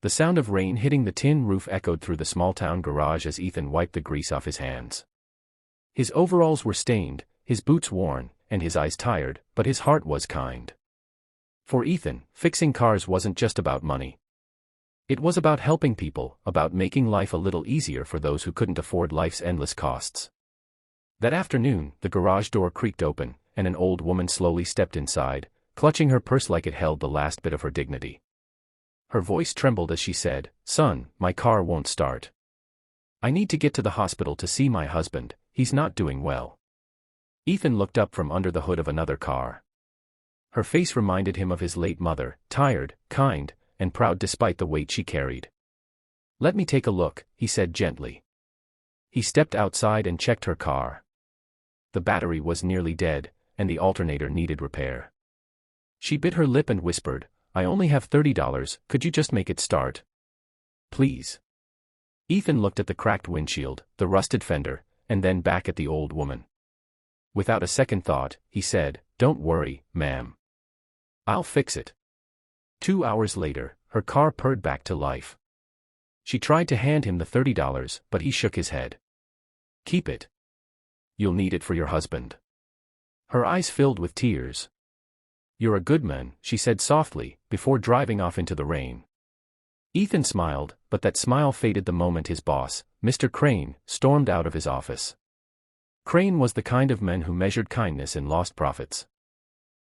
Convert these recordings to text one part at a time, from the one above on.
The sound of rain hitting the tin roof echoed through the small-town garage as Ethan wiped the grease off his hands. His overalls were stained, his boots worn, and his eyes tired, but his heart was kind. For Ethan, fixing cars wasn't just about money. It was about helping people, about making life a little easier for those who couldn't afford life's endless costs. That afternoon, the garage door creaked open, and an old woman slowly stepped inside, clutching her purse like it held the last bit of her dignity. Her voice trembled as she said, "Son, my car won't start. I need to get to the hospital to see my husband, he's not doing well." Ethan looked up from under the hood of another car. Her face reminded him of his late mother, tired, kind, and proud despite the weight she carried. "Let me take a look," he said gently. He stepped outside and checked her car. The battery was nearly dead, and the alternator needed repair. She bit her lip and whispered, "I only have $30, could you just make it start? Please." Ethan looked at the cracked windshield, the rusted fender, and then back at the old woman. Without a second thought, he said, "Don't worry, ma'am. I'll fix it." 2 hours later, her car purred back to life. She tried to hand him the $30, but he shook his head. "Keep it. You'll need it for your husband." Her eyes filled with tears. "You're a good man," she said softly, before driving off into the rain. Ethan smiled, but that smile faded the moment his boss, Mr. Crane, stormed out of his office. Crane was the kind of man who measured kindness in lost profits.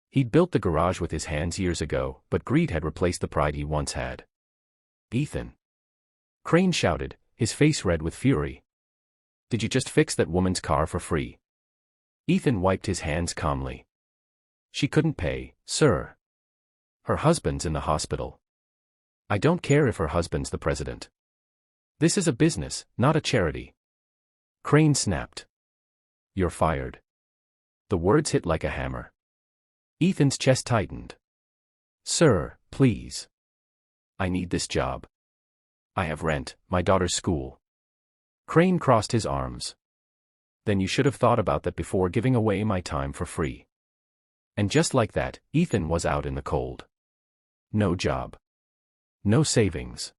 He'd built the garage with his hands years ago, but greed had replaced the pride he once had. "Ethan!" Crane shouted, his face red with fury. "Did you just fix that woman's car for free?" Ethan wiped his hands calmly. "She couldn't pay, sir. Her husband's in the hospital. I don't care if her husband's the president. This is a business, not a charity." Crane snapped. "You're fired." The words hit like a hammer. Ethan's chest tightened. "Sir, please. I need this job. I have rent, my daughter's school." Crane crossed his arms. "Then you should have thought about that before giving away my time for free." And just like that, Ethan was out in the cold. No job. No savings.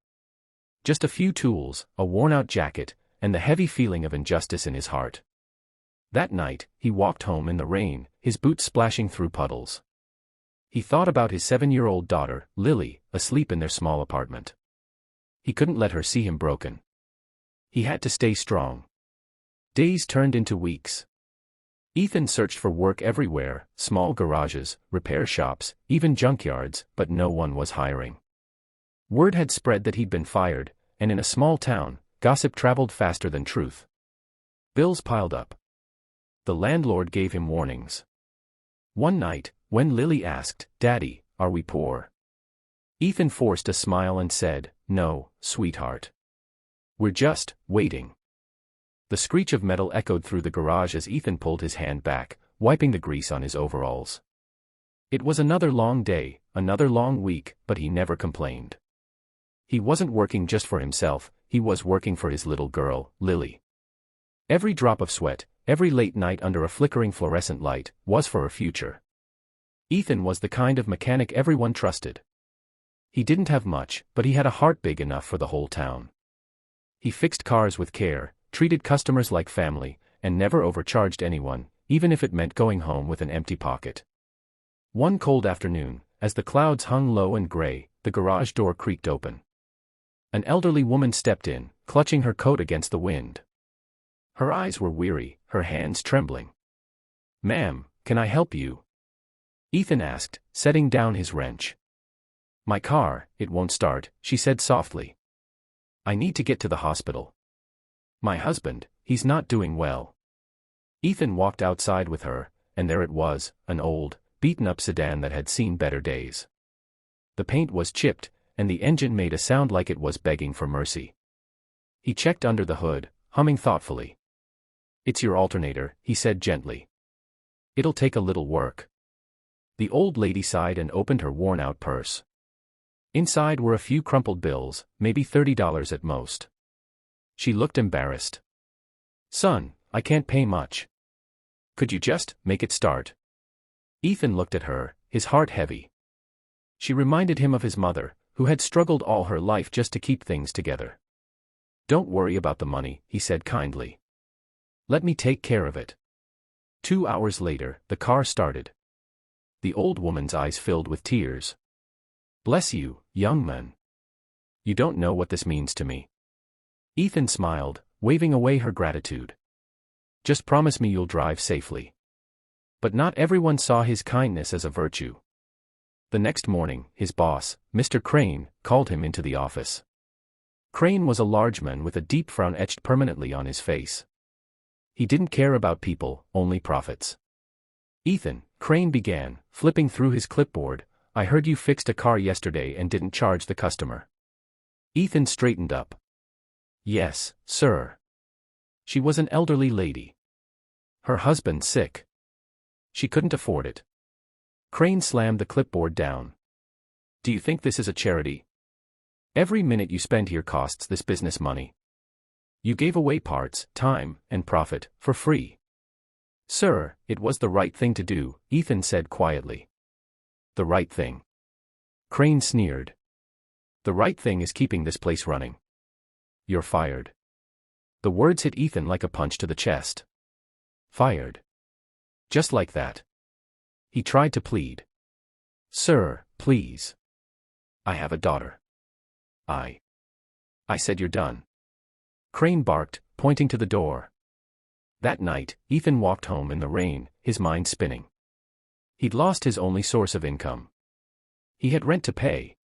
Just a few tools, a worn-out jacket, and the heavy feeling of injustice in his heart. That night, he walked home in the rain, his boots splashing through puddles. He thought about his 7-year-old daughter, Lily, asleep in their small apartment. He couldn't let her see him broken. He had to stay strong. Days turned into weeks. Ethan searched for work everywhere, small garages, repair shops, even junkyards, but no one was hiring. Word had spread that he'd been fired, and in a small town, gossip traveled faster than truth. Bills piled up. The landlord gave him warnings. One night, when Lily asked, "Daddy, are we poor?" Ethan forced a smile and said, "No, sweetheart. We're just waiting." The screech of metal echoed through the garage as Ethan pulled his hand back, wiping the grease on his overalls. It was another long day, another long week, but he never complained. He wasn't working just for himself, he was working for his little girl, Lily. Every drop of sweat, every late night under a flickering fluorescent light, was for her future. Ethan was the kind of mechanic everyone trusted. He didn't have much, but he had a heart big enough for the whole town. He fixed cars with care, treated customers like family, and never overcharged anyone, even if it meant going home with an empty pocket. One cold afternoon, as the clouds hung low and gray, the garage door creaked open. An elderly woman stepped in, clutching her coat against the wind. Her eyes were weary, her hands trembling. "Ma'am, can I help you?" Ethan asked, setting down his wrench. "My car, it won't start," she said softly. "I need to get to the hospital. My husband, he's not doing well." Ethan walked outside with her, and there it was, an old, beaten-up sedan that had seen better days. The paint was chipped, and the engine made a sound like it was begging for mercy. He checked under the hood, humming thoughtfully. "It's your alternator," he said gently. "It'll take a little work." The old lady sighed and opened her worn-out purse. Inside were a few crumpled bills, maybe $30 at most. She looked embarrassed. "Son, I can't pay much. Could you just make it start?" Ethan looked at her, his heart heavy. She reminded him of his mother, who had struggled all her life just to keep things together. "Don't worry about the money," he said kindly. "Let me take care of it." 2 hours later, the car started. The old woman's eyes filled with tears. "Bless you, young man. You don't know what this means to me." Ethan smiled, waving away her gratitude. "Just promise me you'll drive safely." But not everyone saw his kindness as a virtue. The next morning, his boss, Mr. Crane, called him into the office. Crane was a large man with a deep frown etched permanently on his face. He didn't care about people, only profits. "Ethan," Crane began, flipping through his clipboard, "I heard you fixed a car yesterday and didn't charge the customer." Ethan straightened up. "Yes, sir." She was an elderly lady. Her husband sick. She couldn't afford it. Crane slammed the clipboard down. "Do you think this is a charity? Every minute you spend here costs this business money. You gave away parts, time, and profit, for free." "Sir, it was the right thing to do," Ethan said quietly. "The right thing?" Crane sneered. "The right thing is keeping this place running. You're fired." The words hit Ethan like a punch to the chest. Fired. Just like that. He tried to plead. "Sir, please. I have a daughter. I said you're done." Crane barked, pointing to the door. That night, Ethan walked home in the rain, his mind spinning. He'd lost his only source of income. He had rent to pay,